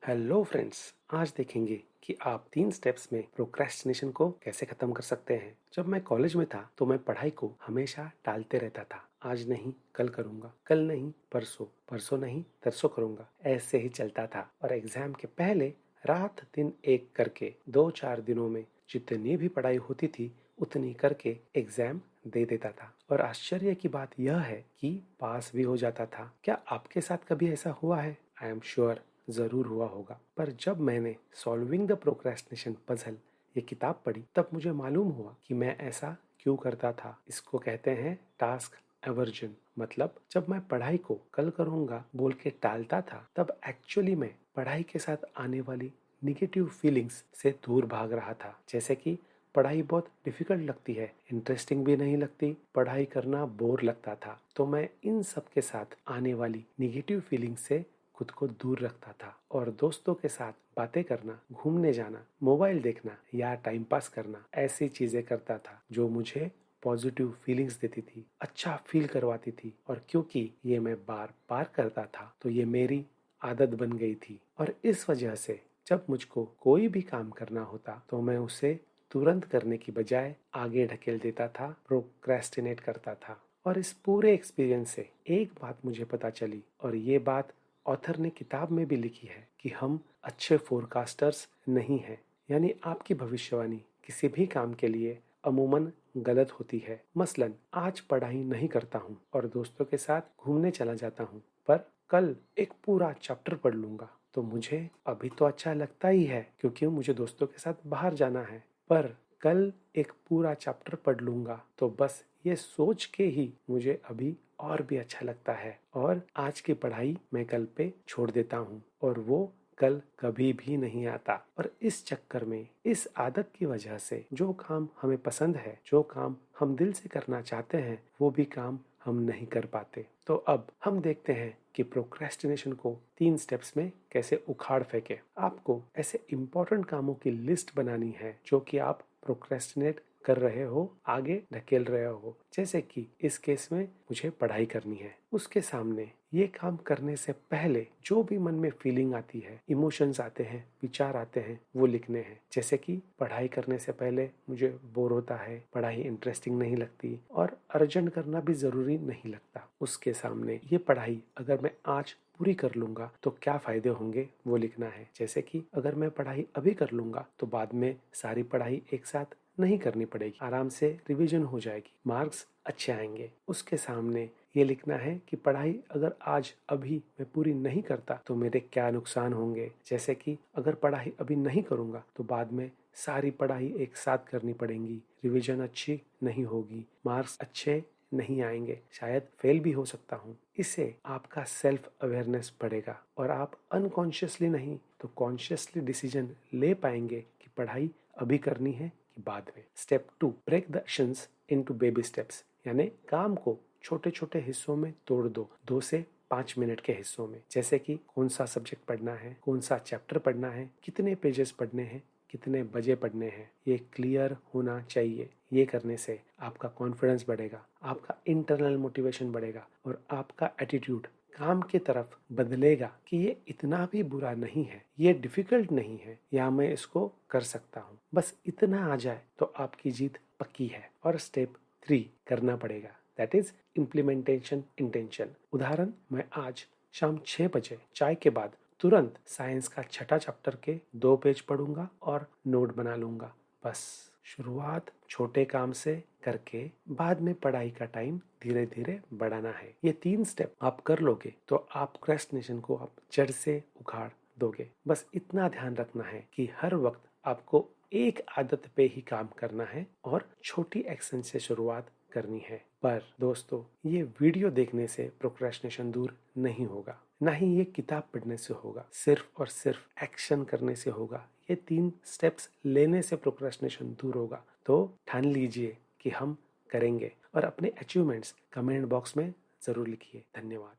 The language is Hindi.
Hello friends. आज देखेंगे कि आप 3 स्टेप्स में प्रोक्रेस्टिनेशन को कैसे खत्म कर सकते हैं। जब मैं कॉलेज में था तो मैं पढ़ाई को हमेशा टालते रहता था। आज नहीं कल करूंगा, कल नहीं परसों, परसों नहीं तरसों करूंगा, ऐसे ही चलता था। और एग्जाम के पहले रात दिन एक करके 2-4 दिनों में जितनी भी पढ़ाई होती थी उतनी करके एग्जाम दे देता था। और आश्चर्य की बात यह है कि पास भी हो जाता था। क्या आपके साथ कभी ऐसा हुआ है? आई एम श्योर जरूर हुआ होगा। पर जब मैंने सॉल्विंग द प्रोक्रेस्टिनेशन पजल ये किताब पढ़ी तब मुझे मालूम हुआ कि मैं ऐसा क्यों करता था। इसको कहते हैं टास्क एवर्जन। मतलब जब मैं पढ़ाई को कल करूंगा बोल के टालता था तब एक्चुअली मैं पढ़ाई के साथ आने वाली निगेटिव फीलिंग्स से दूर भाग रहा था। जैसे कि पढ़ाई बहुत डिफिकल्ट लगती है, इंटरेस्टिंग भी नहीं लगती, पढ़ाई करना बोर लगता था। तो मैं इन सब के साथ आने वाली निगेटिव फीलिंग से खुद को दूर रखता था और दोस्तों के साथ बातें करना, घूमने जाना, मोबाइल देखना या टाइम पास करना ऐसी चीजें करता था जो मुझे पॉजिटिव फीलिंग्स देती थी, अच्छा फील करवाती थी। और क्योंकि ये मैं बार बार करता था तो ये मेरी आदत बन गई थी। और इस वजह से जब मुझको कोई भी काम करना होता तो मैं उसे तुरंत करने की बजाय आगे ढकेल देता था, प्रोक्रेस्टिनेट करता था। और इस पूरे एक्सपीरियंस से एक बात मुझे पता चली, और ये बात ऑथर ने किताब में भी लिखी है कि हम अच्छे फोरकास्टर्स नहीं हैं। यानी आपकी भविष्यवाणी किसी भी काम के लिए अमूमन गलत होती है। मसलन आज पढ़ाई नहीं करता हूँ और दोस्तों के साथ घूमने चला जाता हूँ, पर कल एक पूरा चैप्टर पढ़ लूंगा तो मुझे अभी तो अच्छा लगता ही है क्योंकि मुझे दोस्तों के साथ बाहर जाना है। पर कल एक पूरा चैप्टर पढ़ लूंगा तो बस ये सोच के ही मुझे अभी और भी अच्छा लगता है और आज की पढ़ाई मैं कल पे छोड़ देता हूँ और वो कल कभी भी नहीं आता। और इस चक्कर में, इस आदत की वजह से जो काम हमें पसंद है, जो काम हम दिल से करना चाहते हैं, वो भी काम हम नहीं कर पाते। तो अब हम देखते हैं कि प्रोक्रेस्टिनेशन को 3 स्टेप्स में कैसे उखाड़ फेंके। आपको ऐसे इंपॉर्टेंट कामों की लिस्ट बनानी है जो कि आप प्रोक्रेस्टिनेट कर रहे हो, आगे ढकेल रहे हो। जैसे कि इस केस में मुझे पढ़ाई करनी है, उसके सामने ये काम करने से पहले जो भी मन में फीलिंग आती है, इमोशंस आते हैं, विचार आते हैं, वो लिखने हैं। जैसे कि पढ़ाई करने से पहले मुझे बोर होता है, पढ़ाई इंटरेस्टिंग नहीं लगती और अर्जेंट करना भी जरूरी नहीं लगता। उसके सामने ये पढ़ाई अगर मैं आज पूरी कर लूंगा तो क्या फायदे होंगे वो लिखना है। जैसे कि अगर मैं पढ़ाई अभी कर लूंगा तो बाद में सारी पढ़ाई एक साथ नहीं करनी पड़ेगी, आराम से रिवीजन हो जाएगी, मार्क्स अच्छे आएंगे। उसके सामने ये लिखना है कि पढ़ाई अगर आज अभी मैं पूरी नहीं करता तो मेरे क्या नुकसान होंगे। जैसे कि अगर पढ़ाई अभी नहीं करूंगा तो बाद में सारी पढ़ाई एक साथ करनी पड़ेगी, रिवीजन अच्छी नहीं होगी, मार्क्स अच्छे नहीं आएंगे, शायद फेल भी हो सकता हूँ। इससे आपका सेल्फ अवेयरनेस बढ़ेगा और आप अनकॉन्शियसली नहीं तो कॉन्शियसली डिसीजन ले पाएंगे कि पढ़ाई अभी करनी है कि बाद में। Step 2, break the actions into baby steps. यानी काम को छोटे छोटे हिस्सों में तोड़ दो, 2 से 5 मिनट के हिस्सों में। जैसे कि कौन सा सब्जेक्ट पढ़ना है, कौन सा चैप्टर पढ़ना है, कितने पेजेस पढ़ने हैं, कितने बजे पढ़ने हैं, ये क्लियर होना चाहिए। ये करने से आपका कॉन्फिडेंस बढ़ेगा, आपका इंटरनल मोटिवेशन बढ़ेगा और आपका एटीट्यूड काम की तरफ बदलेगा कि ये इतना भी बुरा नहीं है, ये डिफिकल्ट नहीं है, या मैं इसको कर सकता हूँ। बस इतना आ जाए तो आपकी जीत पक्की है। और स्टेप 3 करना पड़ेगा, दैट इज इम्प्लीमेंटेशन इंटेंशन। उदाहरण, मैं आज शाम 6 बजे चाय के बाद तुरंत साइंस का छठा चैप्टर के 2 पेज पढ़ूंगा और नोट बना लूंगा। बस शुरुआत छोटे काम से करके बाद में पढ़ाई का टाइम धीरे धीरे बढ़ाना है। ये 3 स्टेप आप कर लोगे तो आप प्रोक्रेस्टिनेशन को आप जड़ से उखाड़ दोगे। बस इतना ध्यान रखना है कि हर वक्त आपको एक आदत पे ही काम करना है और छोटी एक्शन से शुरुआत करनी है। पर दोस्तों, ये वीडियो देखने से प्रोक्रेस्टिनेशन दूर नहीं होगा, ना ही ये किताब पढ़ने से होगा, सिर्फ और सिर्फ एक्शन करने से होगा। ये 3 स्टेप्स लेने से प्रोक्रेस्टिनेशन दूर होगा। तो ठान लीजिए कि हम करेंगे और अपने अचीवमेंट्स कमेंट बॉक्स में जरूर लिखिए। धन्यवाद।